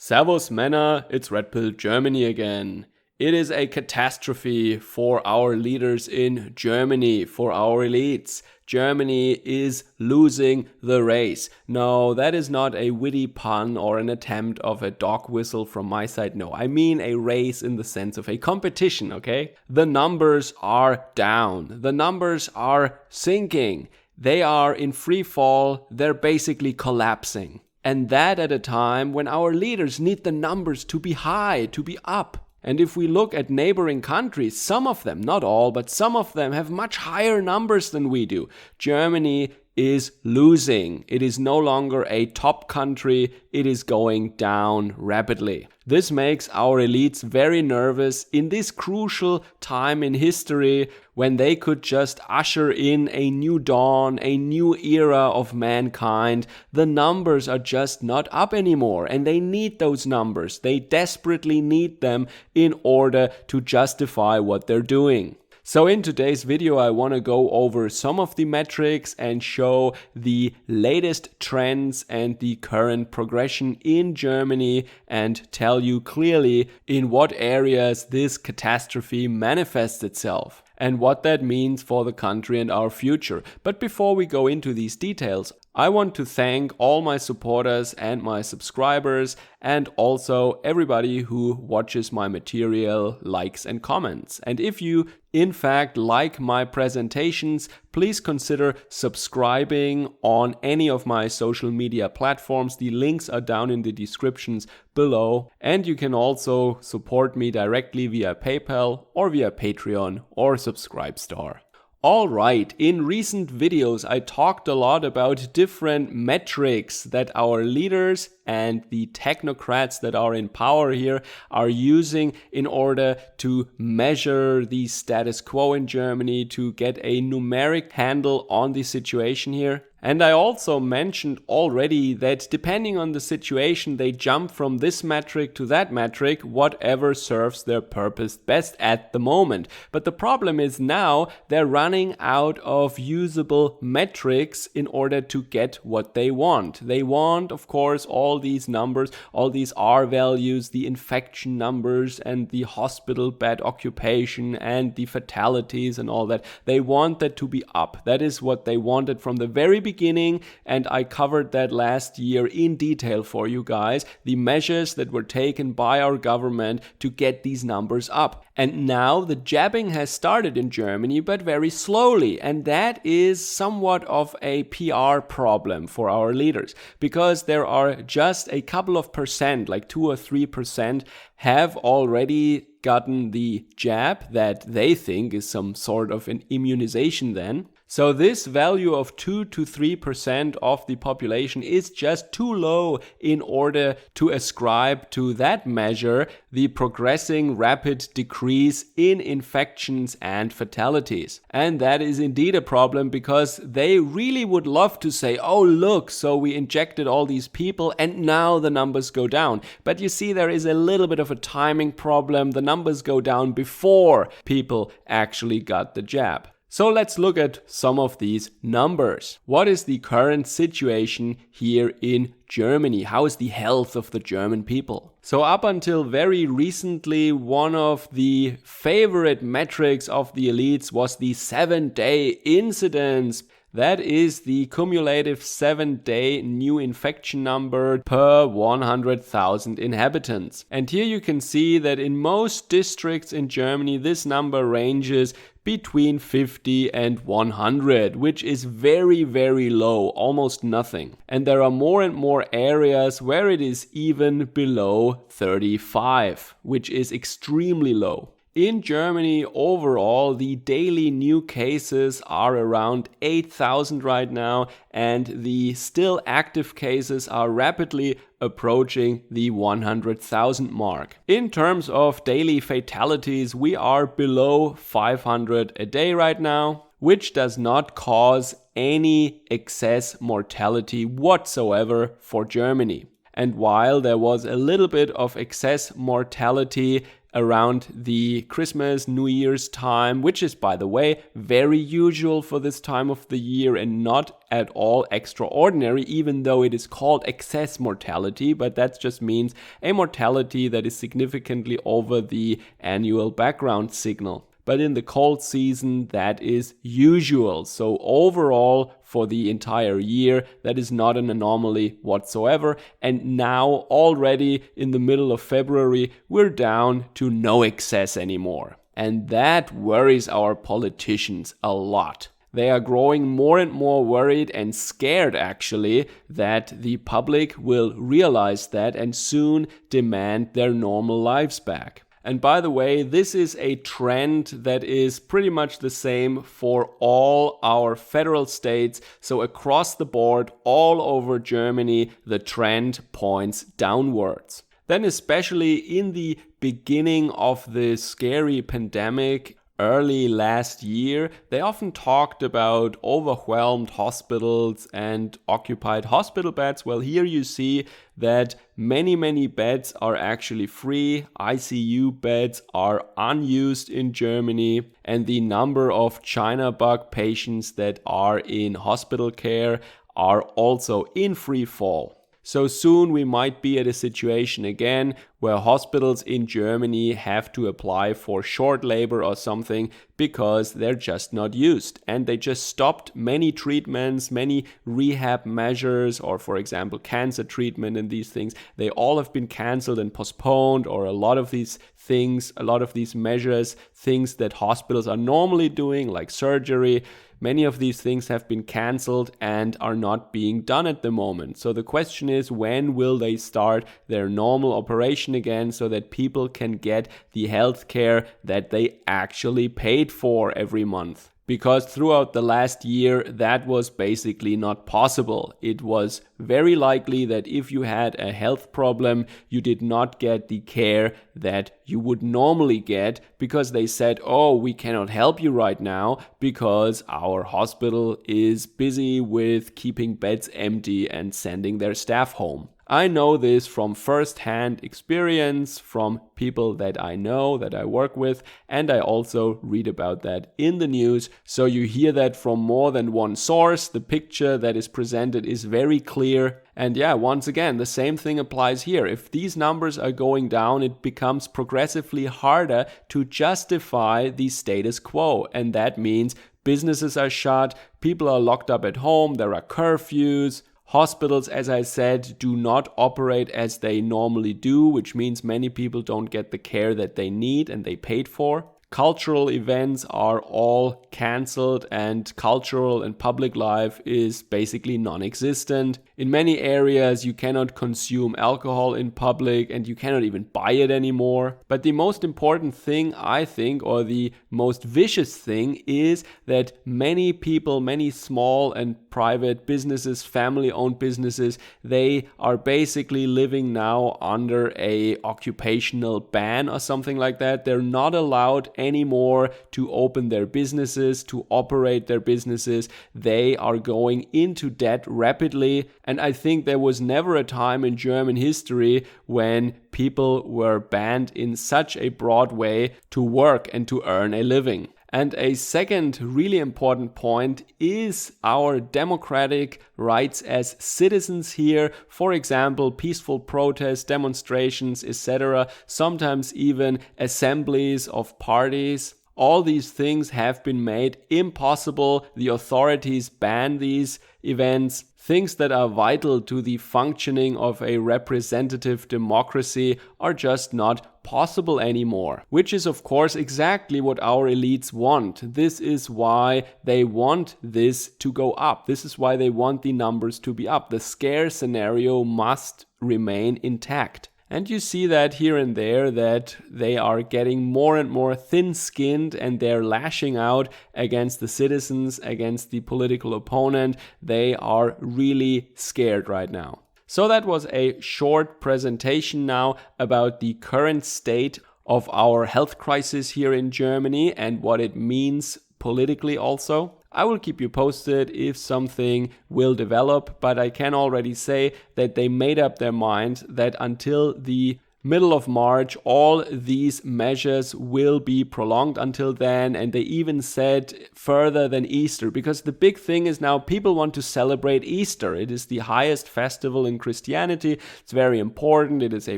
Servus Männer, it's Red Pill Germany again. It is a catastrophe for our leaders in Germany, for our elites. Germany is losing the race. No, that is not a witty pun or an attempt of a dog whistle from my side. No, I mean a race in the sense of a competition, okay? The numbers are down. The numbers are sinking. They are in free fall. They're basically collapsing. And that at a time when our leaders need the numbers to be high, to be up. And if we look at neighboring countries, some of them, not all, but some of them have much higher numbers than we do. Germany is losing. It is no longer a top country. It is going down rapidly. This makes our elites very nervous in this crucial time in history when they could just usher in a new dawn, a new era of mankind. The numbers are just not up anymore, and they need those numbers. They desperately need them in order to justify what they're doing. So in today's video, I want to go over some of the metrics and show the latest trends and the current progression in Germany and tell you clearly in what areas this catastrophe manifests itself and what that means for the country and our future. But before we go into these details, I want to thank all my supporters and my subscribers and also everybody who watches my material, likes and comments. And if you in fact like my presentations, please consider subscribing on any of my social media platforms. The links are down in the descriptions below. And you can also support me directly via PayPal or via Patreon or Subscribestar. Alright, in recent videos I talked a lot about different metrics that our leaders and the technocrats that are in power here are using in order to measure the status quo in Germany, to get a numeric handle on the situation here. And I also mentioned already that depending on the situation, they jump from this metric to that metric, whatever serves their purpose best at the moment. But the problem is now they're running out of usable metrics in order to get what they want. They want, of course, all these numbers, all these R values, the infection numbers and the hospital bed occupation and the fatalities and all that. They want that to be up. That is what they wanted from the very beginning, and I covered that last year in detail for you guys, the measures that were taken by our government to get these numbers up. And now the jabbing has started in Germany, but very slowly, and that is somewhat of a PR problem for our leaders, because there are just a couple of percent, like 2 or 3%, have already gotten the jab that they think is some sort of an immunization then. So this value of 2 to 3% of the population is just too low in order to ascribe to that measure the progressing rapid decrease in infections and fatalities. And that is indeed a problem, because they really would love to say, oh look, so we injected all these people and now the numbers go down. But you see, there is a little bit of a timing problem. The numbers go down before people actually got the jab. So let's look at some of these numbers. What is the current situation here in Germany? How is the health of the German people? So up until very recently, one of the favorite metrics of the elites was the 7-day incidence. That is the cumulative 7-day new infection number per 100,000 inhabitants. And here you can see that in most districts in Germany, this number ranges between 50 and 100, which is very, very low, almost nothing. And there are more and more areas where it is even below 35, which is extremely low. In Germany overall, the daily new cases are around 8,000 right now, and the still active cases are rapidly approaching the 100,000 mark. In terms of daily fatalities, we are below 500 a day right now, which does not cause any excess mortality whatsoever for Germany. And while there was a little bit of excess mortality around the Christmas, New Year's time, which is, by the way, very usual for this time of the year and not at all extraordinary, even though it is called excess mortality, but that just means a mortality that is significantly over the annual background signal. But in the cold season, that is usual. So overall, for the entire year, that is not an anomaly whatsoever. And now, already in the middle of February, we're down to no excess anymore. And that worries our politicians a lot. They are growing more and more worried and scared, actually, that the public will realize that and soon demand their normal lives back. And by the way, this is a trend that is pretty much the same for all our federal states. So across the board, all over Germany, the trend points downwards. Then especially in the beginning of the scary pandemic, early last year, they often talked about overwhelmed hospitals and occupied hospital beds. Well, here you see that many beds are actually free. ICU beds are unused in Germany, and the number of China bug patients that are in hospital care are also in free fall. So soon we might be at a situation again where hospitals in Germany have to apply for short labor or something because they're just not used. And they just stopped many treatments, many rehab measures, or for example, cancer treatment and these things. They all have been canceled and postponed, or a lot of these things, a lot of these measures, things that hospitals are normally doing, like surgery. Many of these things have been cancelled and are not being done at the moment. So the question is, when will they start their normal operation again so that people can get the health care that they actually paid for every month? Because throughout the last year, that was basically not possible. It was very likely that if you had a health problem, you did not get the care that you would normally get because they said, oh, we cannot help you right now because our hospital is busy with keeping beds empty and sending their staff home. I know this from first-hand experience, from people that I know, that I work with, and I also read about that in the news. So you hear that from more than one source. The picture that is presented is very clear. And yeah, once again, the same thing applies here. If these numbers are going down, it becomes progressively harder to justify the status quo. And that means businesses are shut, people are locked up at home, there are curfews. Hospitals, as I said, do not operate as they normally do, which means many people don't get the care that they need and they paid for. Cultural events are all cancelled and cultural and public life is basically non-existent. In many areas, you cannot consume alcohol in public and you cannot even buy it anymore. But the most important thing, I think, or the most vicious thing is that many people, many small and private businesses, family-owned businesses, they are basically living now under a occupational ban or something like that. They're not allowed anymore to open their businesses, to operate their businesses. They are going into debt rapidly. And I think there was never a time in German history when people were banned in such a broad way to work and to earn a living. And a second really important point is our democratic rights as citizens here. For example, peaceful protests, demonstrations, etc. Sometimes even assemblies of parties. All these things have been made impossible. The authorities ban these events. Things that are vital to the functioning of a representative democracy are just not possible anymore, which is of course exactly what our elites want. This is why they want this to go up. This is why they want the numbers to be up. The scare scenario must remain intact. And you see that here and there that they are getting more and more thin-skinned and they're lashing out against the citizens, against the political opponent. They are really scared right now. So that was a short presentation now about the current state of our health crisis here in Germany and what it means politically also. I will keep you posted if something will develop, but I can already say that they made up their mind that until the middle of March, all these measures will be prolonged until then, and they even said further than Easter, because the big thing is now people want to celebrate Easter. It is the highest festival in Christianity. It's very important. It is a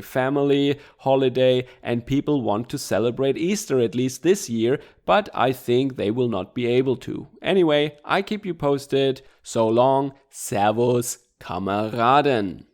family holiday, and people want to celebrate Easter, at least this year, but I think they will not be able to. Anyway, I keep you posted. So long, Servus, Kameraden.